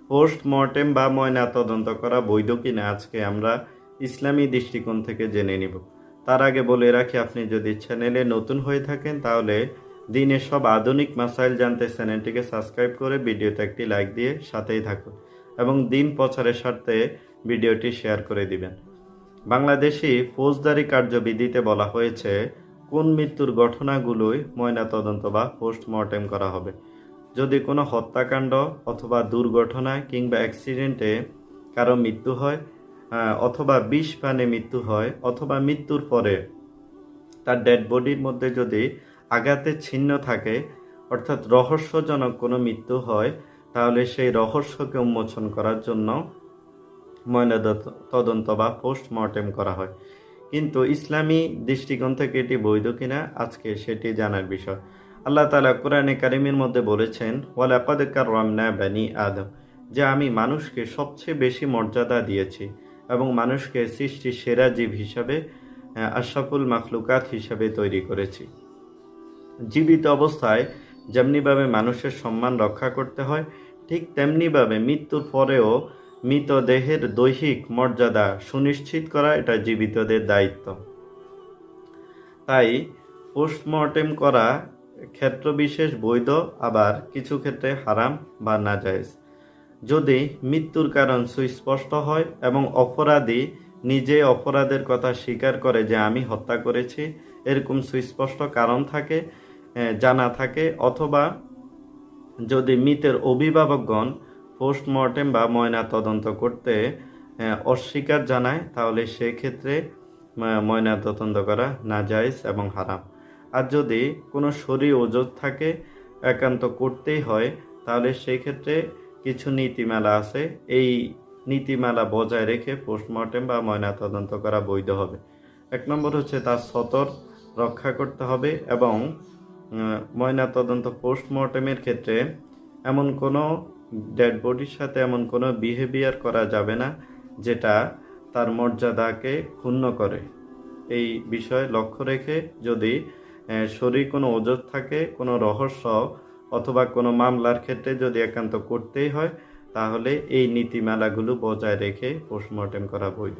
Postmortem বা ময়না তদন্ত করা বৈধ কিনা আজকে আমরা ইসলামী দৃষ্টিকোণ থেকে জেনে নিব। তার আগে বলে রাখি, আপনি যদি চ্যানেলে নতুন হয়ে থাকেন তাহলে দিনের সব আধুনিক মাসাইল জানতে চ্যানেলটিকে সাবস্ক্রাইব করে ভিডিওতে একটি লাইক দিয়ে সাথেই থাকুন এবং দিন প্রচারের স্বার্থে ভিডিওটি শেয়ার করে দিবেন। বাংলাদেশি ফৌজদারি কার্যবিধিতে বলা হয়েছে কোন মৃত্যুর ঘটনাগুলোই ময়নাতদন্ত বা পোস্টমর্টেম করা হবে। যদি কোনো হত্যাকাণ্ড অথবা দুর্ঘটনায় কিংবা অ্যাক্সিডেন্টে কারো মৃত্যু হয়, অথবা বিষ পানে মৃত্যু হয়, অথবা মৃত্যুর পরে তার ডেড বডির মধ্যে যদি আঘাতের চিহ্ন থাকে, অর্থাৎ রহস্যজনক কোনো মৃত্যু হয়, তাহলে সেই রহস্যকে উন্মোচন করার জন্য ময়নাতদন্ত বা পোস্টমর্টেম করা হয়। কিন্তু ইসলামী দৃষ্টিকোণ থেকে এটি বৈধ কিনা আজকে সেটি জানার বিষয়। আল্লাহ তাআলা কোরআনে কারিমের মধ্যে বলেছেন, ওয়ালাকাদ কাররামনা বানি আদম, যে আমি মানুষকে সবচেয়ে বেশি মর্যাদা দিয়েছি এবং মানুষকে সৃষ্টির সেরা জীব হিসাবে, আশরাফুল মাখলুকাত হিসাবে তৈরি করেছি। জীবিত অবস্থায় যেমনিভাবে মানুষের সম্মান রক্ষা করতে হয়, ঠিক তেমনিভাবে মৃত্যুর পরেও মৃতদেহের দৈহিক মর্যাদা সুনিশ্চিত করা এটা জীবিতদের দায়িত্ব। তাই পোস্টমর্টেম করা ক্ষেত্র বিশেষ বৈধ, আবার কিছু ক্ষেত্রে হারাম বা নাজায়েজ। যদি মৃত্যুর কারণ সুস্পষ্ট হয় এবং অপরাধী নিজে অপরাধের কথা স্বীকার করে যে আমি হত্যা করেছি, এরকম সুস্পষ্ট কারণ থাকে, জানা থাকে, অথবা যদি মৃতের অভিভাবকগণ পোস্টমর্টেম বা ময়না তদন্ত করতে অস্বীকার জানায়, তাহলে সেক্ষেত্রে ময়না তদন্ত করা নাজায়েজ এবং হারাম। আর যদি কোনো শরীর ওজর থাকে, একান্ত করতেই হয়, তাহলে সেই ক্ষেত্রে কিছু নীতিমালা আছে, এই নীতিমালা বজায় রেখে পোস্টমর্টেম বা ময়না তদন্ত করা বৈধ হবে। 1 নম্বর হচ্ছে তার সতর রক্ষা করতে হবে এবং ময়না তদন্ত পোস্টমর্টেমের ক্ষেত্রে এমন কোনো ডেড বডির সাথে এমন কোনো বিহেভিয়ার করা যাবে না যেটা তার মর্যাদাকে ক্ষুণ্ণ করে। এই বিষয়ে লক্ষ্য রেখে যদি শরীর কোনো ওজর থাকে, কোনো রহস্য অথবা কোনো মামলার ক্ষেত্রে যদি একান্ত করতেই হয়, তাহলে এই নীতিমালাগুলো বজায় রেখে পোস্টমর্টেম করা বৈধ।